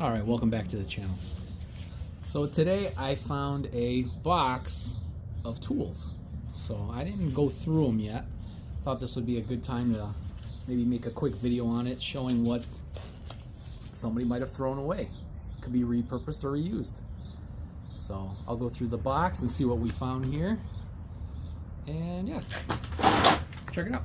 Alright, welcome back to the channel. So today I found a box of tools. So I didn't go through them yet. Thought this would be a good time to maybe make a quick video on it showing what somebody might have thrown away. Could be repurposed or reused. So I'll go through the box and see what we found here. And yeah, let's check it out.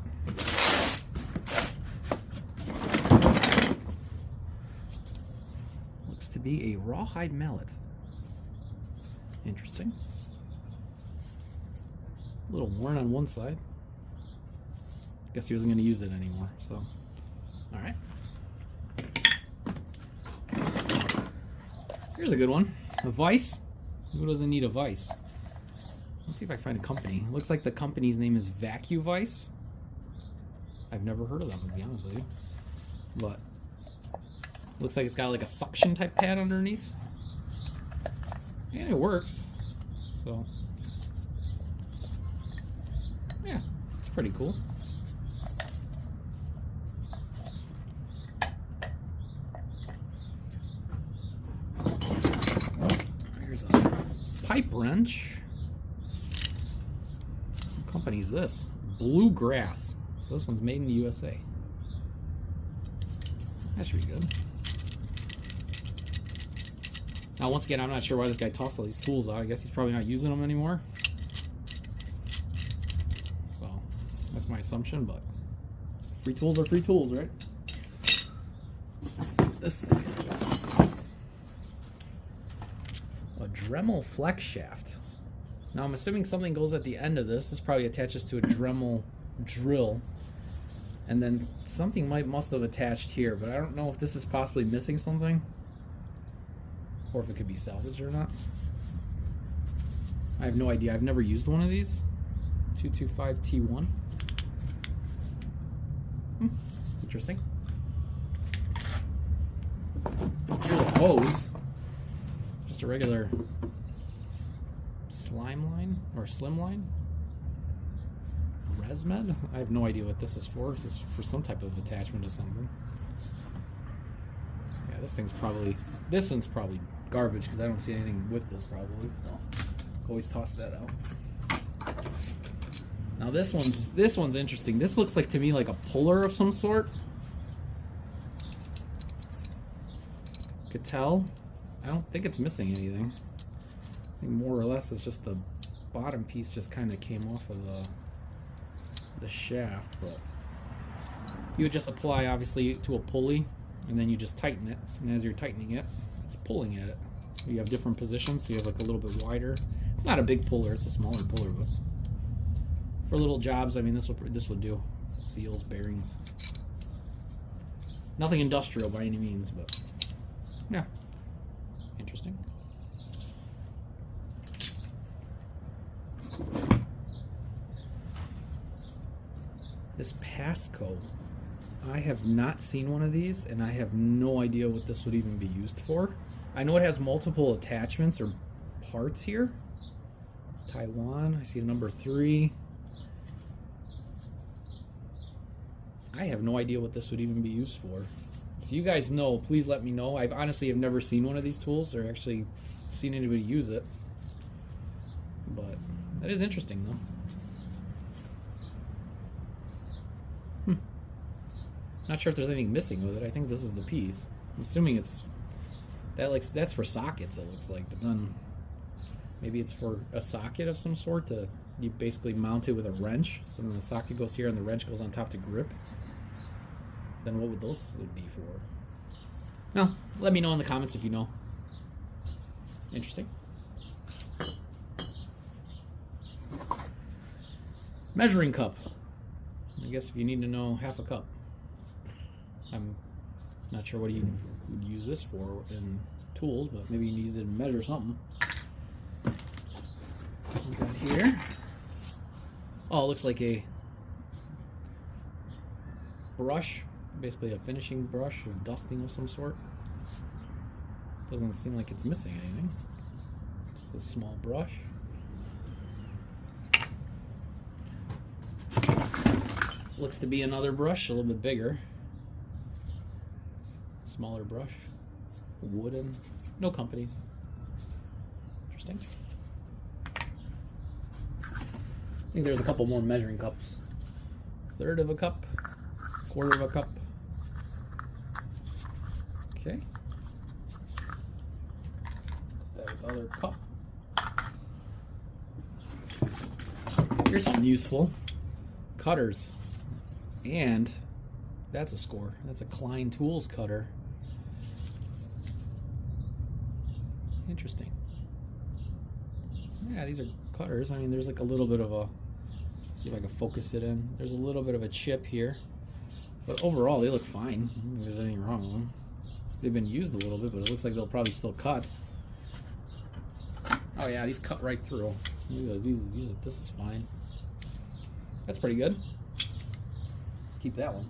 Looks to be a rawhide mallet. Interesting. A little worn on one side. Guess he wasn't going to use it anymore, so. Alright. Here's a good one. A vise. Who doesn't need a vise? Let's see if I find a company. Looks like the company's name is VacuVice. I've never heard of them, to be honest with you. But looks like it's got like a suction type pad underneath. And it works. So yeah, it's pretty cool. Here's a pipe wrench. What company is this? Bluegrass. So this one's made in the USA. That should be good. Now, once again, I'm not sure why this guy tossed all these tools out. I guess he's probably not using them anymore. So, that's my assumption, but free tools are free tools, right? This thing is a Dremel flex shaft. Now, I'm assuming something goes at the end of this. This probably attaches to a Dremel drill. And then something must have attached here, but I don't know if this is possibly missing something. Or if it could be salvaged or not. I have no idea. I've never used one of these. 225T1. Interesting. Here's a hose. Just a regular slime line or slim line. Resmed? I have no idea what this is for. This is for some type of attachment to something. Yeah, this one's probably garbage because I don't see anything with this probably. So, always toss that out. Now this one's interesting. This looks like to me like a puller of some sort. Could tell. I don't think it's missing anything. I think more or less it's just the bottom piece just kind of came off of the shaft, but you would just apply obviously to a pulley and then you just tighten it, and as you're tightening it, it's pulling at it. You have different positions, so you have like a little bit wider. It's not a big puller, it's a smaller puller, but for little jobs, I mean this would do. Seals, bearings. Nothing industrial by any means, but yeah. Interesting. This Pasco, I have not seen one of these, and I have no idea what this would even be used for. I know it has multiple attachments or parts here. It's Taiwan. I see a number 3. I have no idea what this would even be used for. If you guys know, please let me know. I've honestly have never seen one of these tools or actually seen anybody use it. But that is interesting, though. Not sure if there's anything missing with it. I think this is the piece. I'm assuming that's for sockets, it looks like, but then maybe it's for a socket of some sort. You basically mount it with a wrench, so then the socket goes here and the wrench goes on top to grip. Then what would those be for? Well, let me know in the comments if you know. Interesting. Measuring cup. I guess if you need to know half a cup. I'm not sure what you would use this for in tools, but maybe you use it to measure something. We got here. Oh, it looks like a brush, basically a finishing brush or dusting of some sort. Doesn't seem like it's missing anything. Just a small brush. Looks to be another brush, a little bit bigger. Smaller brush. Wooden. No companies. Interesting. I think there's a couple more measuring cups. Third of a cup. Quarter of a cup. Okay. That other cup. Here's something useful. Cutters. And that's a score. That's a Klein Tools cutter. Interesting. Yeah, these are cutters. I mean, there's like a little bit of a... Let's see if I can focus it in. There's a little bit of a chip here. But overall, they look fine. I don't think there's anything wrong with them. They've been used a little bit, but it looks like they'll probably still cut. Oh yeah, these cut right through. This is fine. That's pretty good. Keep that one.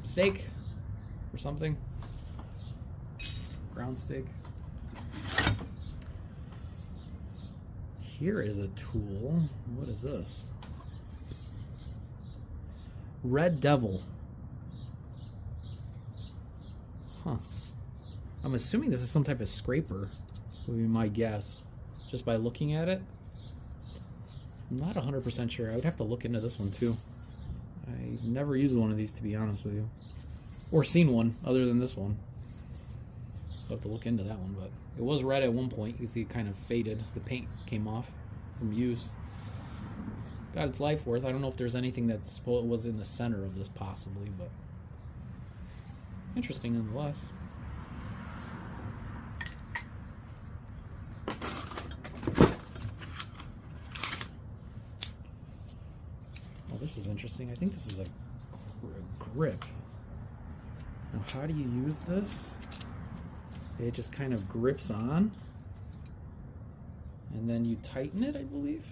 Steak or something. Ground steak. Here is a tool. What is this? Red Devil. Huh. I'm assuming this is some type of scraper, would be my guess, just by looking at it. I'm not 100% sure. I would have to look into this one too. I've never used one of these, to be honest with you. Or seen one other than this one. I'll have to look into that one, but it was red at one point. You can see it kind of faded. The paint came off from use. Got its life worth. I don't know if there's anything that was in the center of this possibly, but interesting nonetheless. Well, this is interesting. I think this is a grip. Now, how do you use this? It just kind of grips on, and then you tighten it, I believe.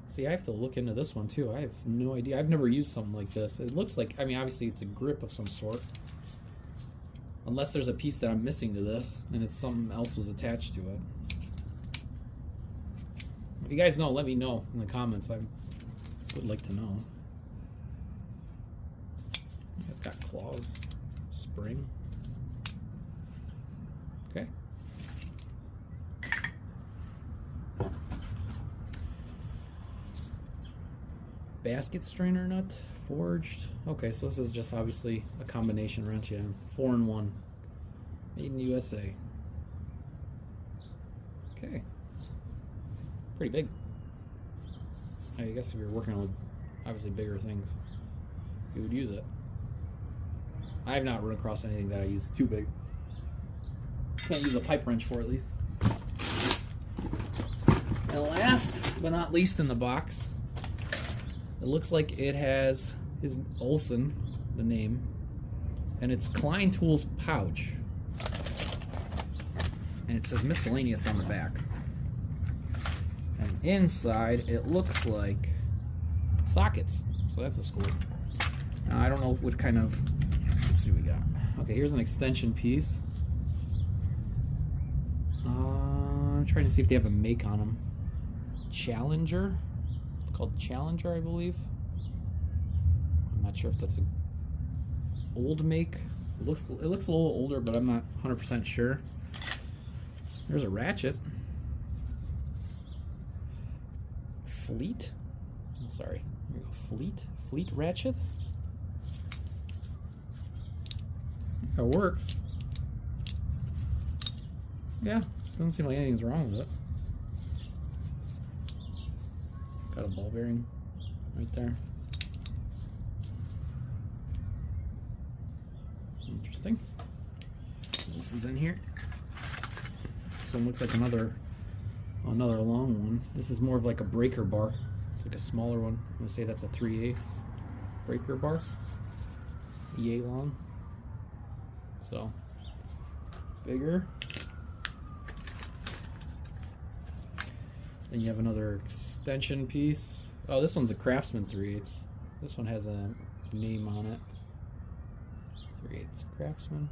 See, I have to look into this one too. I have no idea. I've never used something like this. It looks like, I mean, obviously it's a grip of some sort. Unless there's a piece that I'm missing to this, and it's something else was attached to it. If you guys know, let me know in the comments. I would like to know. It's got claws, spring. Okay. Basket strainer nut, forged. Okay, so this is just obviously a combination wrench, yeah. 4-in-1. Made in the USA. Okay. Pretty big. I guess if you're working with obviously bigger things, you would use it. I have not run across anything that I use too big. Can't use a pipe wrench for, at least. And last but not least in the box, it looks like it has his Olsen, the name, and it's Klein Tools pouch. And it says miscellaneous on the back. And inside it looks like sockets. So that's a score. Now, I don't know what kind of, let's see what we got. Okay, here's an extension piece. I'm trying to see if they have a make on them. Challenger. It's called Challenger, I believe. I'm not sure if that's an old make. It looks a little older, but I'm not 100% sure. There's a ratchet. Fleet. I'm sorry. Here we go. Fleet ratchet. That works. Yeah, doesn't seem like anything's wrong with it. It's got a ball bearing right there. Interesting. What else is in here? This one looks like another long one. This is more of like a breaker bar. It's like a smaller one. I'm gonna say that's a 3/8 breaker bar. EA long. So bigger. Then you have another extension piece. Oh, this one's a Craftsman 3/8. This one has a name on it. 3/8 Craftsman.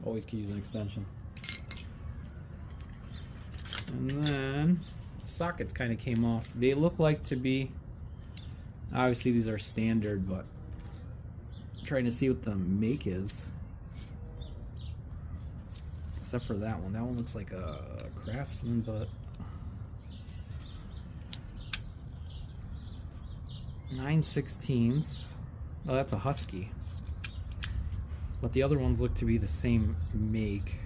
Always can use an extension. And then sockets kind of came off. They look like to be Obviously these are standard, but I'm trying to see what the make is. Except for that one. That one looks like a Craftsman, but 9/16. Oh, that's a Husky. But the other ones look to be the same make.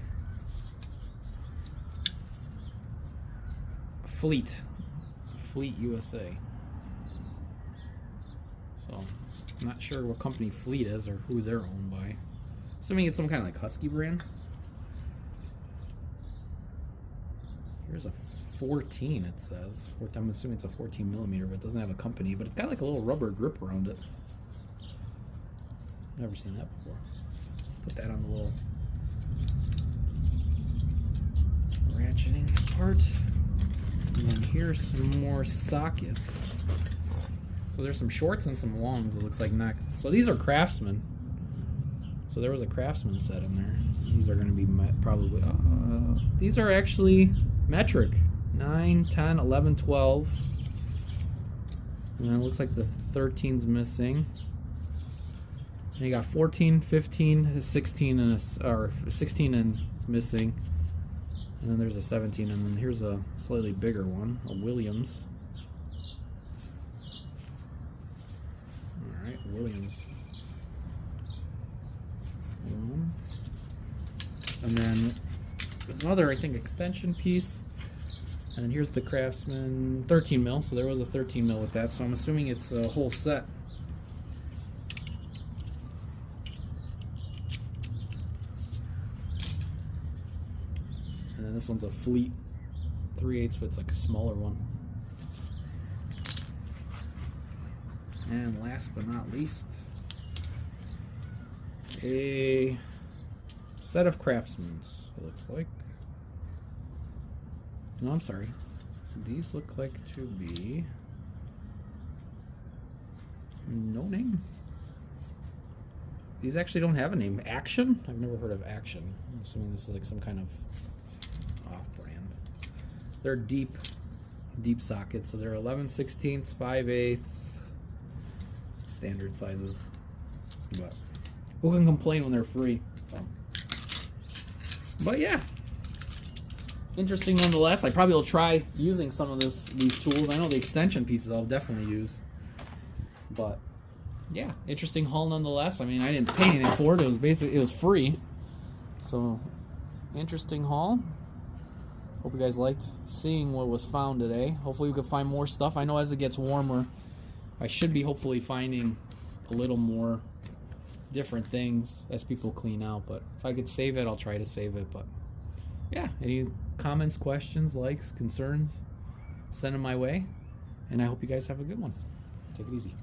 Fleet USA. So, I'm not sure what company Fleet is or who they're owned by. Assuming it's some kind of like Husky brand. Here's a 14, it says. I'm assuming it's a 14 millimeter, but it doesn't have a company. But it's got like a little rubber grip around it. Never seen that before. Put that on the little ratcheting part. And then here's some more sockets. So there's some shorts and some longs, it looks like next. So these are Craftsman. So there was a Craftsman set in there. These are going to be probably... these are actually metric. 9, 10, 11, 12. And then it looks like the 13's missing. And you got 14, 15, 16, and or 16 and it's missing. And then there's a 17, and then here's a slightly bigger one, a Williams. Alright, Williams. And then there's another, I think, extension piece. And then here's the Craftsman 13 mil, so there was a 13 mil with that, so I'm assuming it's a whole set. And then this one's a Fleet 3/8, but it's like a smaller one. And last but not least, a set of Craftsmans, it looks like. No, I'm sorry. These look like to be no name. These actually don't have a name. Action? I've never heard of Action. I'm assuming this is like some kind of off-brand. They're deep sockets, so they're 11/16, 5/8, standard sizes. But who can complain when they're free? But yeah, interesting nonetheless. I probably will try using some of these tools. I know the extension pieces I'll definitely use. But yeah, interesting haul nonetheless. I mean, I didn't pay anything for it. It was free. So interesting haul. Hope you guys liked seeing what was found today. Hopefully we can find more stuff. I know as it gets warmer, I should be hopefully finding a little more different things as people clean out. But if I could save it, I'll try to save it. But yeah, any comments, questions, likes, concerns, send them my way. And I hope you guys have a good one. Take it easy.